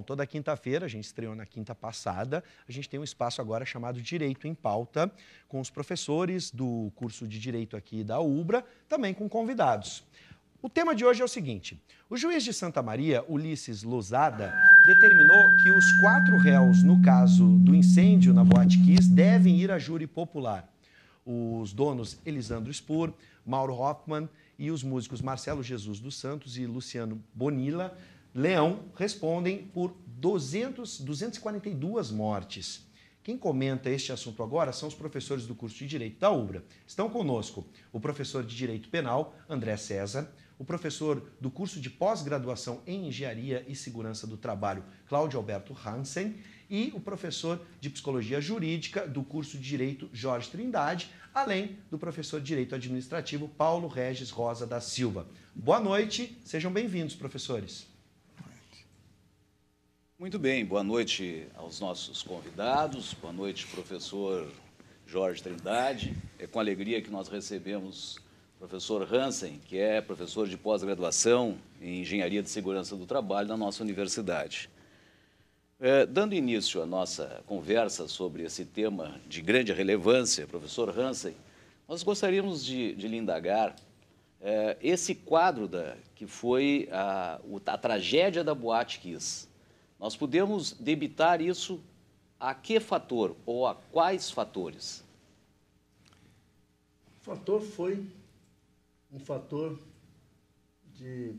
toda quinta-feira, a gente estreou na quinta passada, a gente tem um espaço agora chamado Direito em Pauta, com os professores do curso de Direito aqui da UBRA, também com convidados. O tema de hoje é o seguinte: o juiz de Santa Maria, Ulisses Losada, determinou que os 4 réus no caso do incêndio na Boate Kiss devem ir a júri popular. Os donos Elisandro Spur, Mauro Hoffman e os músicos Marcelo Jesus dos Santos e Luciano Bonilla Leão respondem por 242 mortes. Quem comenta este assunto agora são os professores do curso de Direito da UBRA. Estão conosco o professor de Direito Penal, André César, o professor do curso de pós-graduação em Engenharia e Segurança do Trabalho, Cláudio Alberto Hansen, e o professor de Psicologia Jurídica do curso de Direito, Jorge Trindade, além do professor de Direito Administrativo, Paulo Regis Rosa da Silva. Boa noite, sejam bem-vindos, professores. Muito bem, boa noite aos nossos convidados, boa noite, professor Jorge Trindade. É com alegria que nós recebemos o professor Hansen, que é professor de pós-graduação em Engenharia de Segurança do Trabalho na nossa universidade. Dando início à nossa conversa sobre esse tema de grande relevância, professor Hansen, nós gostaríamos de lhe indagar esse quadro que foi a tragédia da Boate Kiss. Nós podemos debitar isso a que fator ou a quais fatores? O fator foi um fator de,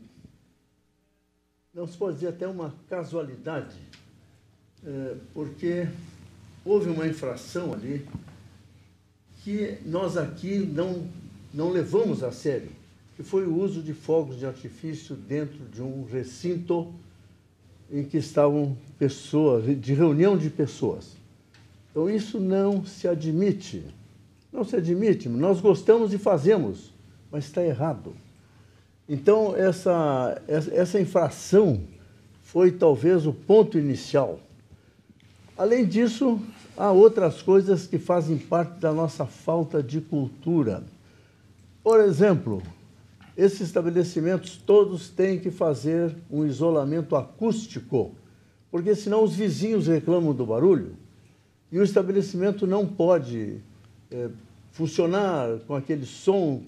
não se pode dizer até uma casualidade, porque houve uma infração ali que nós aqui não levamos a sério, que foi o uso de fogos de artifício dentro de um recinto em que estavam pessoas, de reunião de pessoas. Então, isso não se admite. Não se admite. Nós gostamos e fazemos, mas está errado. Então, essa infração foi talvez o ponto inicial. Além disso, há outras coisas que fazem parte da nossa falta de cultura. Por exemplo, esses estabelecimentos todos têm que fazer um isolamento acústico, porque senão os vizinhos reclamam do barulho e o estabelecimento não pode funcionar com aquele som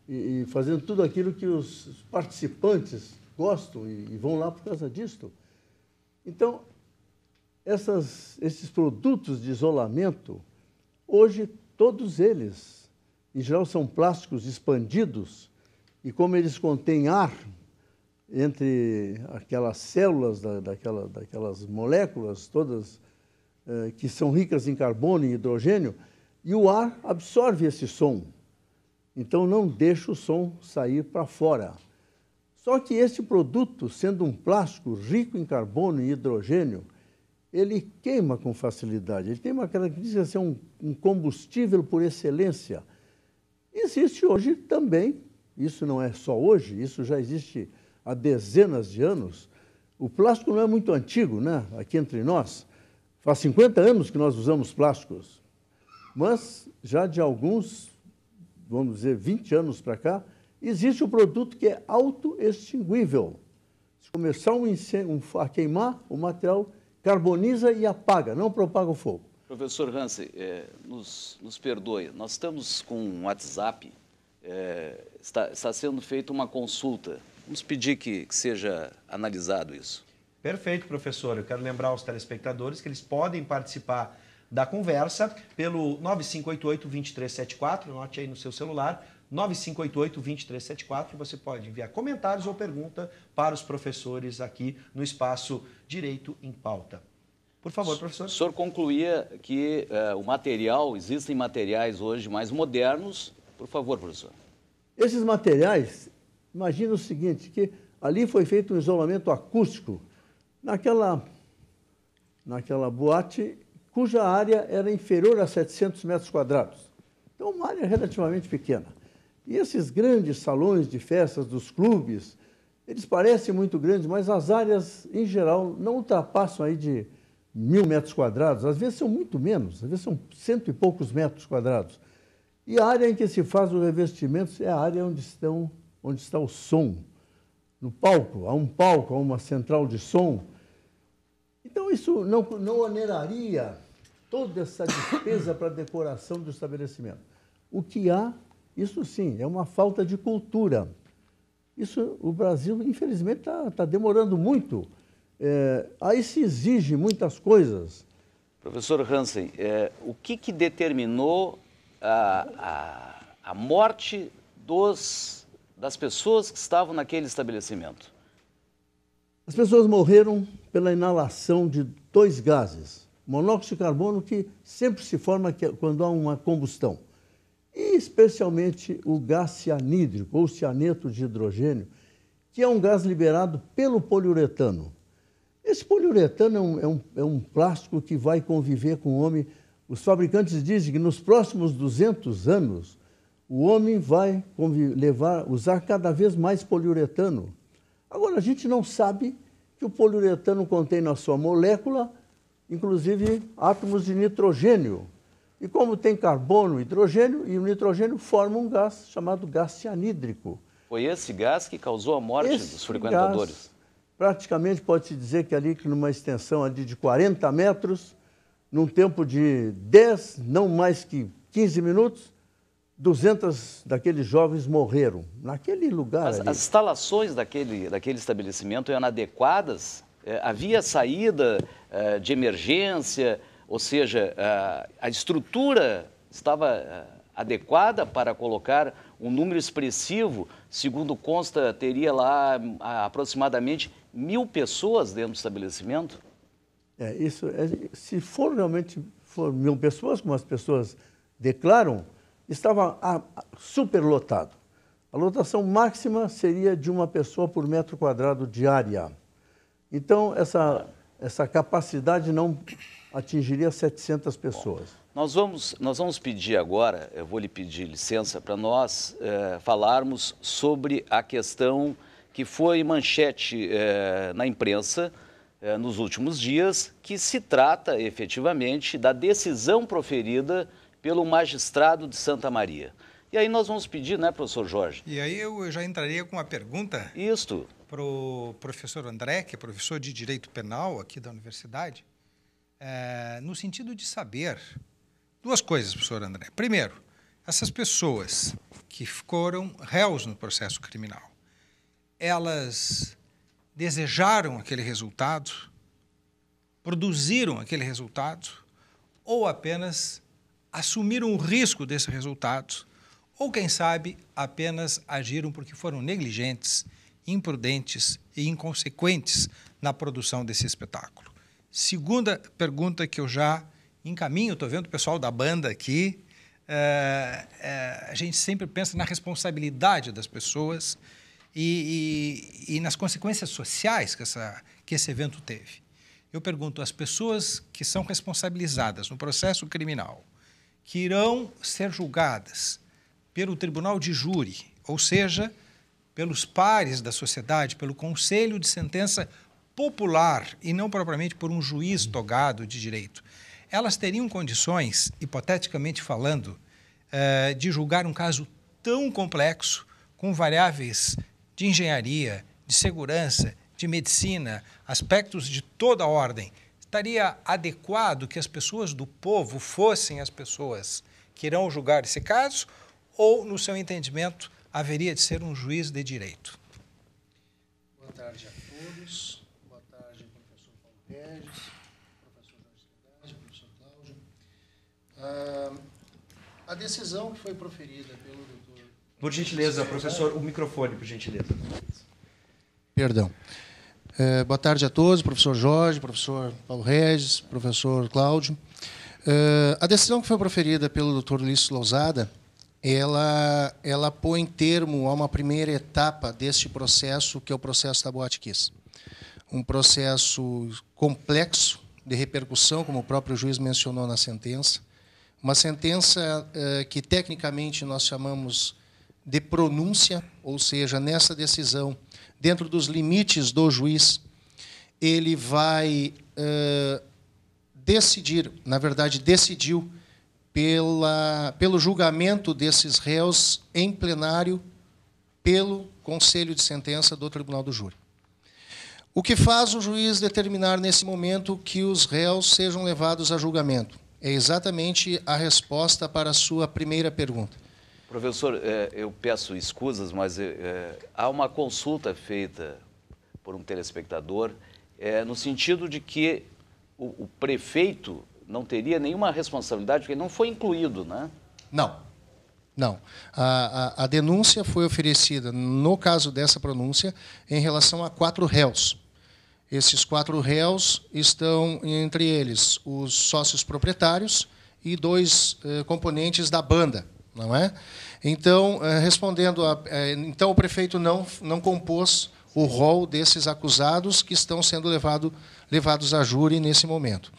e fazendo tudo aquilo que os participantes gostam e vão lá por causa disto. Então, esses produtos de isolamento, hoje todos eles, em geral, são plásticos expandidos, e como eles contêm ar entre aquelas células, daquelas moléculas todas que são ricas em carbono e hidrogênio, e o ar absorve esse som. Então, não deixa o som sair para fora. Só que esse produto, sendo um plástico rico em carbono e hidrogênio, ele queima com facilidade. Ele tem uma característica de ser um combustível por excelência. Existe hoje também. Isso não é só hoje, isso já existe há dezenas de anos. O plástico não é muito antigo, né? Aqui entre nós. Faz 50 anos que nós usamos plásticos. Mas já de alguns, vamos dizer, 20 anos para cá, existe um produto que é autoextinguível. Se começar um incêndio, a queimar, o material carboniza e apaga, não propaga o fogo. Professor Hansen, nos perdoe, nós estamos com um WhatsApp. Está sendo feita uma consulta. Vamos pedir que seja analisado isso. Perfeito, professor. Eu quero lembrar aos telespectadores que eles podem participar da conversa pelo 9588-2374, anote aí no seu celular, 9588-2374, você pode enviar comentários ou pergunta para os professores aqui no espaço Direito em Pauta. Por favor, professor. O senhor concluía que existem materiais hoje mais modernos. Por favor, professor. Esses materiais, imagina o seguinte, que ali foi feito um isolamento acústico naquela boate cuja área era inferior a 700 metros quadrados. Então, uma área relativamente pequena. E esses grandes salões de festas dos clubes, eles parecem muito grandes, mas as áreas, em geral, não ultrapassam aí de 1.000 metros quadrados. Às vezes são muito menos, às vezes são 100 e poucos metros quadrados. E a área em que se faz os revestimentos é a área onde está o som. No palco, há uma central de som. Então, isso não oneraria toda essa despesa para a decoração do estabelecimento. O que há, isso sim, é uma falta de cultura. Isso, o Brasil, infelizmente, está demorando muito. Aí se exige muitas coisas. Professor Hansen, o que determinou a morte das pessoas que estavam naquele estabelecimento? As pessoas morreram pela inalação de 2 gases. Monóxido de carbono, que sempre se forma quando há uma combustão. E especialmente o gás cianídrico, ou cianeto de hidrogênio, que é um gás liberado pelo poliuretano. Esse poliuretano é um plástico que vai conviver com o homem. Os fabricantes dizem que nos próximos 200 anos, o homem vai usar cada vez mais poliuretano. Agora, a gente não sabe que o poliuretano contém na sua molécula, inclusive, átomos de nitrogênio. E como tem carbono, hidrogênio, e o nitrogênio forma um gás chamado gás cianídrico. Foi esse gás que causou a morte dos frequentadores? Gás, praticamente pode-se dizer que ali, numa extensão ali de 40 metros, num tempo de 10, não mais que 15 minutos, 200 daqueles jovens morreram naquele lugar. As instalações daquele estabelecimento eram adequadas? Havia saída de emergência? Ou seja, a estrutura estava adequada para colocar um número expressivo? Segundo consta, teria lá aproximadamente 1.000 pessoas dentro do estabelecimento? Se realmente for 1.000 pessoas, como as pessoas declaram, estava superlotado. A lotação máxima seria de 1 pessoa por metro quadrado diária. Então, essa capacidade não atingiria 700 pessoas. Bom, nós vamos pedir agora, eu vou lhe pedir licença para nós falarmos sobre a questão que foi manchete na imprensa nos últimos dias, que se trata efetivamente da decisão proferida pelo magistrado de Santa Maria. E aí nós vamos pedir, né, professor Jorge? E aí eu já entraria com uma pergunta para o professor André, que é professor de Direito Penal aqui da universidade, no sentido de saber 2 coisas, professor André. Primeiro, essas pessoas que foram réus no processo criminal, elas desejaram aquele resultado, produziram aquele resultado, ou apenas assumiram o risco desse resultado, ou, quem sabe, apenas agiram porque foram negligentes, imprudentes e inconsequentes na produção desse espetáculo. Segunda pergunta que eu já encaminho, estou vendo o pessoal da banda aqui, a gente sempre pensa na responsabilidade das pessoas e nas consequências sociais que esse evento teve. Eu pergunto, as pessoas que são responsabilizadas no processo criminal, que irão ser julgadas pelo tribunal de júri, ou seja, pelos pares da sociedade, pelo conselho de sentença popular e não propriamente por um juiz togado de direito, elas teriam condições, hipoteticamente falando, de julgar um caso tão complexo, com variáveis de engenharia, de segurança, de medicina, aspectos de toda a ordem. Estaria adequado que as pessoas do povo fossem as pessoas que irão julgar esse caso, ou, no seu entendimento, haveria de ser um juiz de direito? Boa tarde a todos. Boa tarde, professor Paulo Regis, professor Jorge Trindade, professor Cláudio. A decisão que foi proferida pelo doutor... Por gentileza, professor, o microfone, por gentileza. Perdão. Boa tarde a todos, professor Jorge, professor Paulo Regis, professor Cláudio. A decisão que foi proferida pelo doutor Ulisses Lousada, ela põe termo a uma primeira etapa deste processo, que é o processo da Boate Kiss. Um processo complexo, de repercussão, como o próprio juiz mencionou na sentença. Uma sentença que, tecnicamente, nós chamamos de pronúncia, ou seja, nessa decisão, dentro dos limites do juiz, ele vai decidir, na verdade, decidiu pelo julgamento desses réus em plenário pelo Conselho de Sentença do Tribunal do Júri. O que faz o juiz determinar nesse momento que os réus sejam levados a julgamento? É exatamente a resposta para a sua primeira pergunta. Professor, eu peço escusas, mas há uma consulta feita por um telespectador no sentido de que o prefeito não teria nenhuma responsabilidade, porque ele não foi incluído, né? Não. Não. A denúncia foi oferecida, no caso dessa pronúncia, em relação a 4 réus. Esses 4 réus estão, entre eles, os sócios proprietários e 2 componentes da banda, não é? Então, então o prefeito não compôs o rol desses acusados que estão sendo levados a júri nesse momento.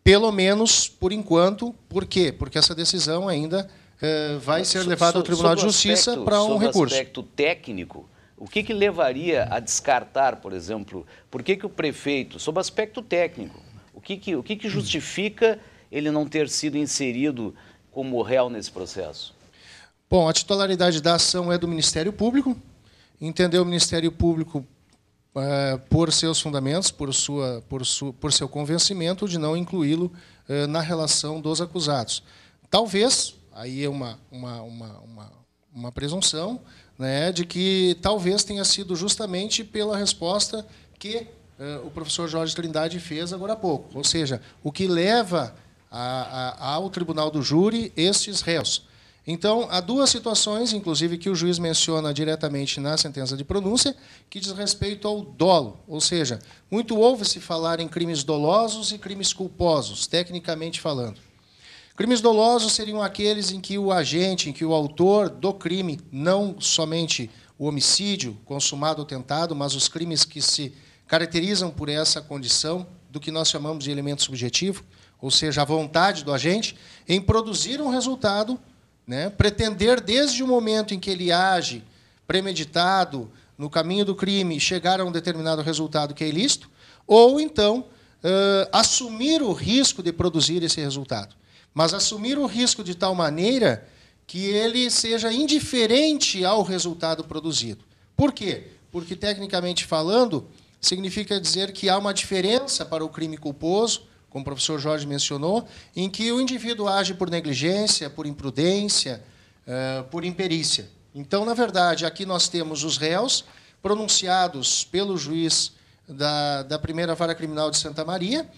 Pelo menos, por enquanto. Por quê? Porque essa decisão ainda vai ser levada ao Tribunal de Justiça para um recurso. Sobre o aspecto técnico, o que levaria a descartar, por exemplo, por que o prefeito, sob o aspecto técnico, o que justifica ele não ter sido inserido como réu nesse processo? Bom, a titularidade da ação é do Ministério Público. Entendeu o Ministério Público, por seus fundamentos, por seu convencimento, de não incluí-lo na relação dos acusados. Talvez, aí é uma presunção, né, de que talvez tenha sido justamente pela resposta que o professor Jorge Trindade fez agora há pouco. Ou seja, o que leva ao tribunal do júri estes réus. Então, há 2 situações, inclusive, que o juiz menciona diretamente na sentença de pronúncia, que diz respeito ao dolo. Ou seja, muito ouve-se falar em crimes dolosos e crimes culposos, tecnicamente falando. Crimes dolosos seriam aqueles em que o agente, em que o autor do crime, não somente o homicídio consumado ou tentado, mas os crimes que se caracterizam por essa condição do que nós chamamos de elemento subjetivo, ou seja, a vontade do agente em produzir um resultado, né, pretender, desde o momento em que ele age premeditado no caminho do crime, chegar a um determinado resultado que é ilícito, ou então assumir o risco de produzir esse resultado. Mas assumir o risco de tal maneira que ele seja indiferente ao resultado produzido. Por quê? Porque, tecnicamente falando, significa dizer que há uma diferença para o crime culposo, como o professor Jorge mencionou, em que o indivíduo age por negligência, por imprudência, por imperícia. Então, na verdade, aqui nós temos os réus pronunciados pelo juiz da primeira vara criminal de Santa Maria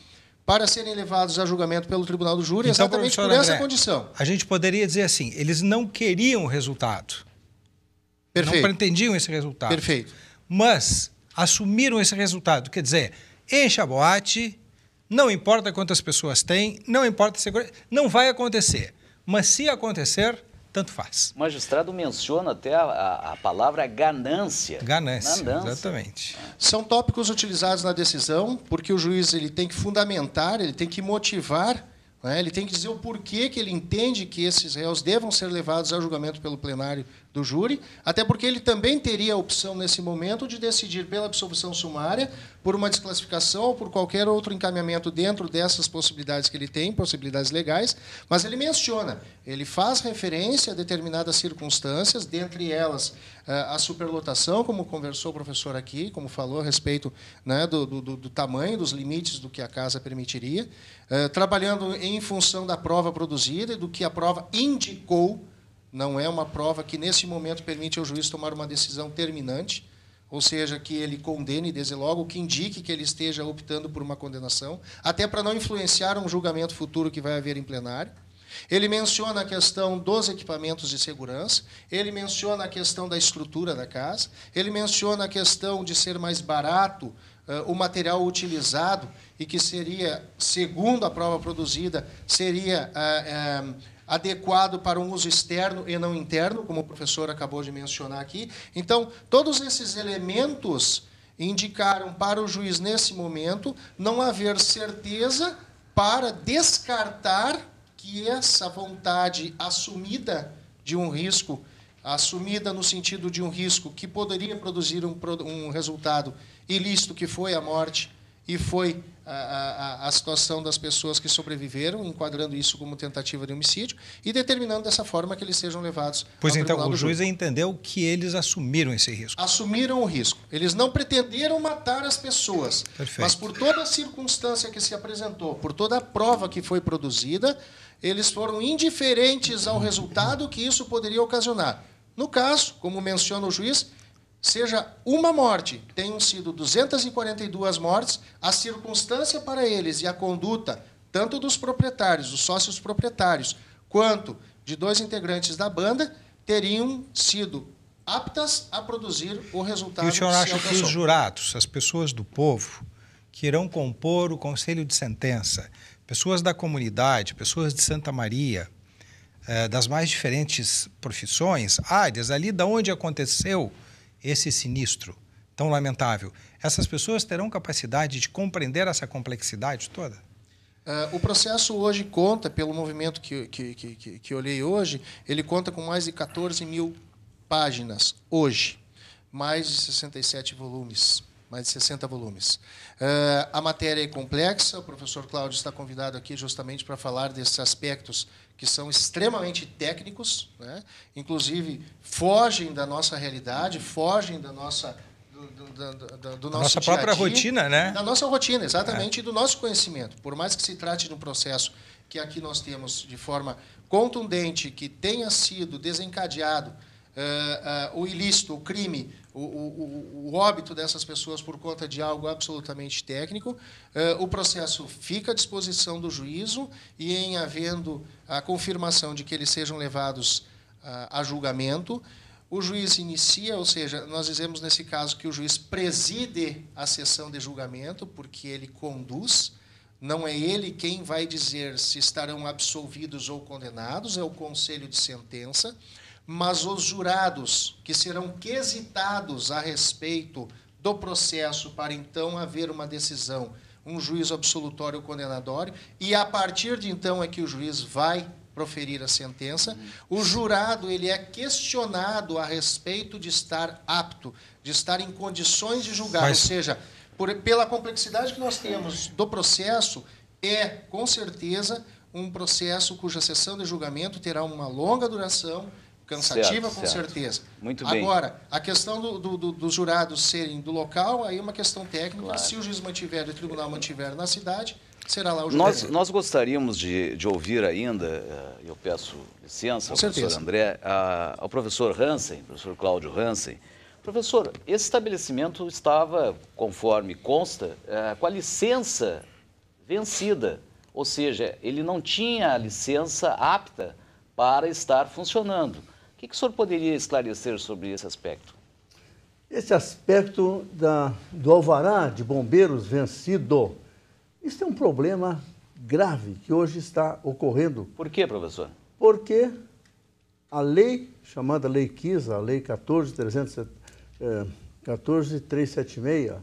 para serem levados a julgamento pelo Tribunal do Júri, então, exatamente por essa condição. A gente poderia dizer assim, eles não queriam o resultado. Perfeito. Não pretendiam esse resultado. Perfeito. Mas assumiram esse resultado. Quer dizer, enche a boate, não importa quantas pessoas tem, não importa a segurança, não vai acontecer. Mas se acontecer, tanto faz. O magistrado menciona até a palavra ganância. Ganância, exatamente. São tópicos utilizados na decisão, porque o juiz ele tem que fundamentar, ele tem que motivar, né, ele tem que dizer o porquê que ele entende que esses réus devam ser levados a julgamento pelo plenário do júri, até porque ele também teria a opção, nesse momento, de decidir pela absolvição sumária, por uma desclassificação ou por qualquer outro encaminhamento dentro dessas possibilidades que ele tem, possibilidades legais, mas ele menciona, ele faz referência a determinadas circunstâncias, dentre elas a superlotação, como conversou o professor aqui, como falou a respeito, né, do tamanho, dos limites do que a casa permitiria, trabalhando em função da prova produzida e do que a prova indicou. Não é uma prova que, nesse momento, permite ao juiz tomar uma decisão terminante, ou seja, que ele condene desde logo, que indique que ele esteja optando por uma condenação, até para não influenciar um julgamento futuro que vai haver em plenário. Ele menciona a questão dos equipamentos de segurança, ele menciona a questão da estrutura da casa, ele menciona a questão de ser mais barato o material utilizado e que seria, segundo a prova produzida, seria adequado para um uso externo e não interno, como o professor acabou de mencionar aqui. Então, todos esses elementos indicaram para o juiz, nesse momento, não haver certeza para descartar que essa vontade assumida de um risco, assumida no sentido de um risco que poderia produzir um resultado ilícito, que foi a morte e foi a situação das pessoas que sobreviveram, enquadrando isso como tentativa de homicídio e determinando dessa forma que eles sejam levados Pois ao então, tribunal o do juiz júri. entendeu que eles assumiram esse risco. Assumiram o risco. Eles não pretenderam matar as pessoas, Perfeito. mas por toda a circunstância que se apresentou, por toda a prova que foi produzida, eles foram indiferentes ao resultado que isso poderia ocasionar. No caso, como menciona o juiz, seja uma morte, tenham sido 242 mortes, a circunstância para eles e a conduta, tanto dos proprietários, dos sócios proprietários, quanto de 2 integrantes da banda, teriam sido aptas a produzir o resultado E o senhor que se acha que os alcançou. jurados, as pessoas do povo, que irão compor o conselho de sentença, pessoas da comunidade, pessoas de Santa Maria, das mais diferentes profissões, áreas, ali da onde aconteceu esse sinistro tão lamentável, essas pessoas terão capacidade de compreender essa complexidade toda? O processo hoje conta, pelo movimento que eu olhei hoje, ele conta com mais de 14 mil páginas hoje, mais de 67 volumes, mais de 60 volumes. A matéria é complexa, o professor Cláudio está convidado aqui justamente para falar desses aspectos que são extremamente técnicos, né? Inclusive fogem da nossa realidade, fogem da nossa do nosso nossa própria dia-a-dia, rotina, né? Da nossa rotina, exatamente, e do nosso conhecimento. Por mais que se trate de um processo que aqui nós temos de forma contundente, que tenha sido desencadeado o ilícito, o crime, o óbito dessas pessoas por conta de algo absolutamente técnico, o processo fica à disposição do juízo e, em havendo a confirmação de que eles sejam levados a julgamento, o juiz inicia, ou seja, nós dizemos nesse caso que o juiz preside a sessão de julgamento, porque ele conduz, não é ele quem vai dizer se estarão absolvidos ou condenados, é o conselho de sentença, mas os jurados que serão quesitados a respeito do processo para então haver uma decisão, um juízo absolutório ou condenatório, e a partir de então é que o juiz vai proferir a sentença. O jurado ele é questionado a respeito de estar apto, de estar em condições de julgar, ou seja, pela complexidade que nós temos do processo, é, com certeza, um processo cuja sessão de julgamento terá uma longa duração, cansativa, com certeza. Muito bem. Agora, a questão dos jurados serem do local, aí é uma questão técnica. Claro. Se o juiz mantiver e o tribunal mantiver na cidade, será lá o julgamento. Nós gostaríamos de ouvir ainda, eu peço licença ao professor André, ao professor Hansen, professor Cláudio Hansen. Professor, esse estabelecimento estava, conforme consta, com a licença vencida, ou seja, ele não tinha a licença apta para estar funcionando. O que o senhor poderia esclarecer sobre esse aspecto? Esse aspecto do alvará de bombeiros vencido, isso é um problema grave que hoje está ocorrendo. Por quê, professor? Porque a lei, chamada Lei Kisa, a Lei 14.376,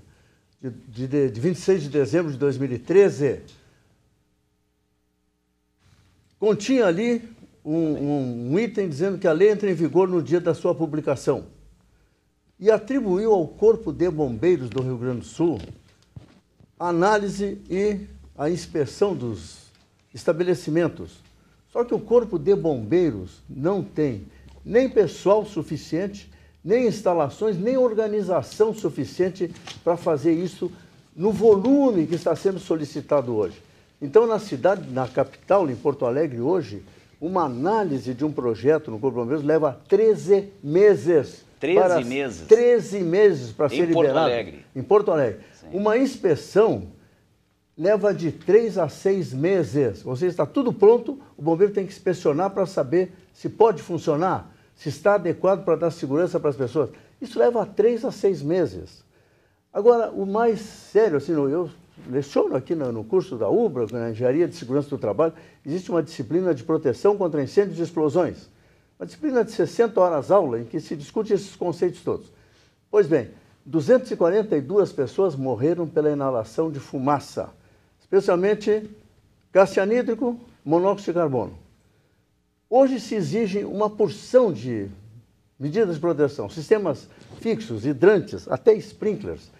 de 26 de dezembro de 2013, continha ali um item dizendo que a lei entra em vigor no dia da sua publicação e atribuiu ao Corpo de Bombeiros do Rio Grande do Sul a análise e a inspeção dos estabelecimentos. Só que o Corpo de Bombeiros não tem nem pessoal suficiente, nem instalações, nem organização suficiente para fazer isso no volume que está sendo solicitado hoje. Então, na cidade, na capital, em Porto Alegre, hoje, uma análise de um projeto no Corpo de Bombeiros leva 13 meses. 13 meses? 13 meses para ser liberado. Em Porto Alegre? Em Porto Alegre. Sim. Uma inspeção leva de 3 a 6 meses. Ou seja, está tudo pronto, o bombeiro tem que inspecionar para saber se pode funcionar, se está adequado para dar segurança para as pessoas. Isso leva 3 a 6 meses. Agora, o mais sério, assim, eu leciono aqui no curso da UBRA, na Engenharia de Segurança do Trabalho, existe uma disciplina de proteção contra incêndios e explosões. Uma disciplina de 60 horas aula em que se discute esses conceitos todos. Pois bem, 242 pessoas morreram pela inalação de fumaça, especialmente gás cianídrico, monóxido de carbono. Hoje se exige uma porção de medidas de proteção, sistemas fixos, hidrantes, até sprinklers.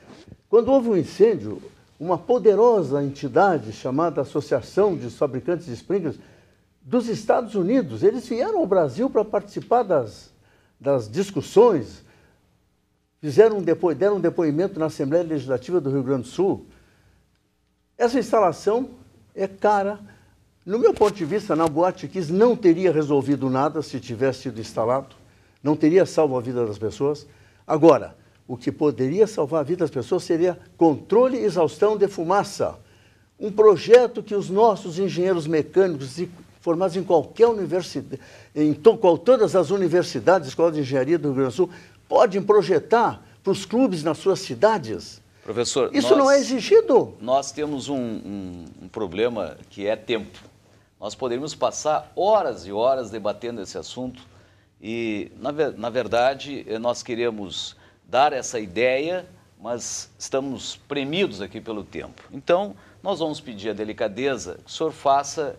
Quando houve um incêndio, uma poderosa entidade chamada Associação de Fabricantes de Sprinklers dos Estados Unidos. Eles vieram ao Brasil para participar das discussões, deram um depoimento na Assembleia Legislativa do Rio Grande do Sul. Essa instalação é cara. No meu ponto de vista, na Boate Kiss não teria resolvido nada se tivesse sido instalado, não teria salvo a vida das pessoas. Agora, o que poderia salvar a vida das pessoas seria controle e exaustão de fumaça. Um projeto que os nossos engenheiros mecânicos, formados em qualquer universidade, todas as universidades, escolas de engenharia do Rio Grande do Sul, podem projetar para os clubes nas suas cidades. Professor, isso não é exigido. Nós temos um problema que é tempo. Nós poderíamos passar horas e horas debatendo esse assunto e, na verdade, nós queremos dar essa ideia, mas estamos premidos aqui pelo tempo. Então, nós vamos pedir a delicadeza que o senhor faça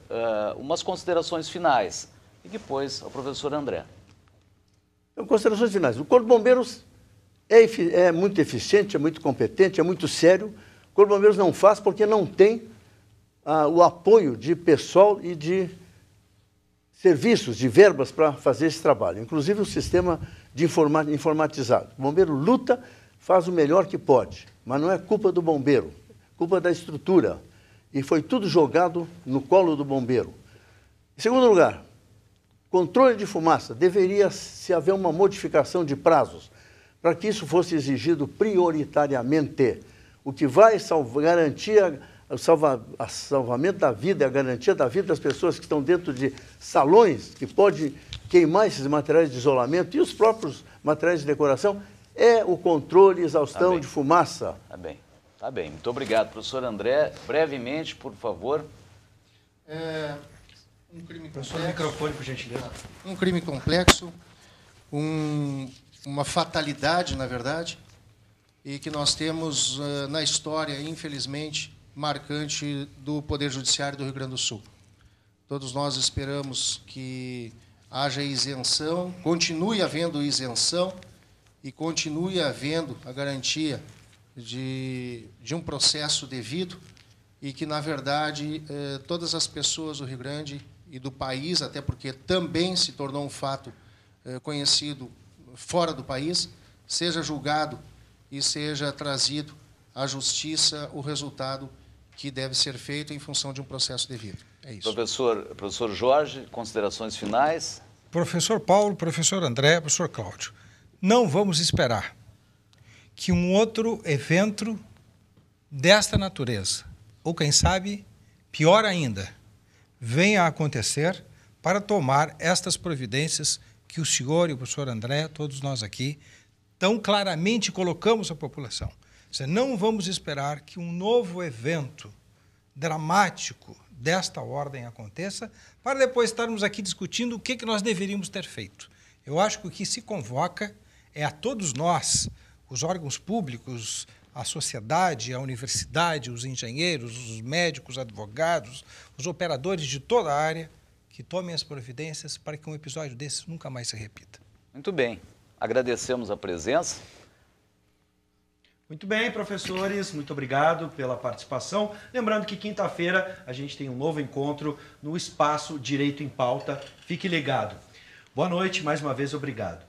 umas considerações finais e depois ao professor André. Considerações finais. O Corpo de Bombeiros é muito eficiente, é muito competente, é muito sério. O Corpo de Bombeiros não faz porque não tem o apoio de pessoal e de serviços, de verbas para fazer esse trabalho. Inclusive o sistema de informatizado. O bombeiro luta, faz o melhor que pode, mas não é culpa do bombeiro, é culpa da estrutura. E foi tudo jogado no colo do bombeiro. Em segundo lugar, controle de fumaça. Deveria-se haver uma modificação de prazos para que isso fosse exigido prioritariamente. O que vai garantir o salvamento da vida, a garantia da vida das pessoas que estão dentro de salões, que pode queimar esses materiais de isolamento e os próprios materiais de decoração, é o controle e exaustão de fumaça. Tá bem, tá bem. Muito obrigado. Professor André, brevemente, por favor. Um crime Professor, complexo. microfone, por gentileza. Um crime complexo, uma fatalidade, na verdade, e que nós temos na história, infelizmente, marcante do Poder Judiciário do Rio Grande do Sul. Todos nós esperamos que haja isenção, continue havendo isenção e continue havendo a garantia de um processo devido e que, na verdade, todas as pessoas do Rio Grande e do país, até porque também se tornou um fato conhecido fora do país, seja julgado e seja trazido à justiça o resultado que deve ser feito em função de um processo devido. É isso. Professor Jorge, considerações finais? Professor Paulo, professor André, professor Cláudio, não vamos esperar que um outro evento desta natureza, ou quem sabe, pior ainda, venha a acontecer para tomar estas providências que o senhor e o professor André, todos nós aqui, tão claramente colocamos à população. Não vamos esperar que um novo evento dramático desta ordem aconteça para depois estarmos aqui discutindo o que nós deveríamos ter feito. Eu acho que o que se convoca é a todos nós, os órgãos públicos, a sociedade, a universidade, os engenheiros, os médicos, advogados, os operadores de toda a área, que tomem as providências para que um episódio desse nunca mais se repita. Muito bem. Agradecemos a presença. Muito bem, professores, muito obrigado pela participação. Lembrando que quinta-feira a gente tem um novo encontro no Espaço Direito em Pauta. Fique ligado. Boa noite, mais uma vez, obrigado.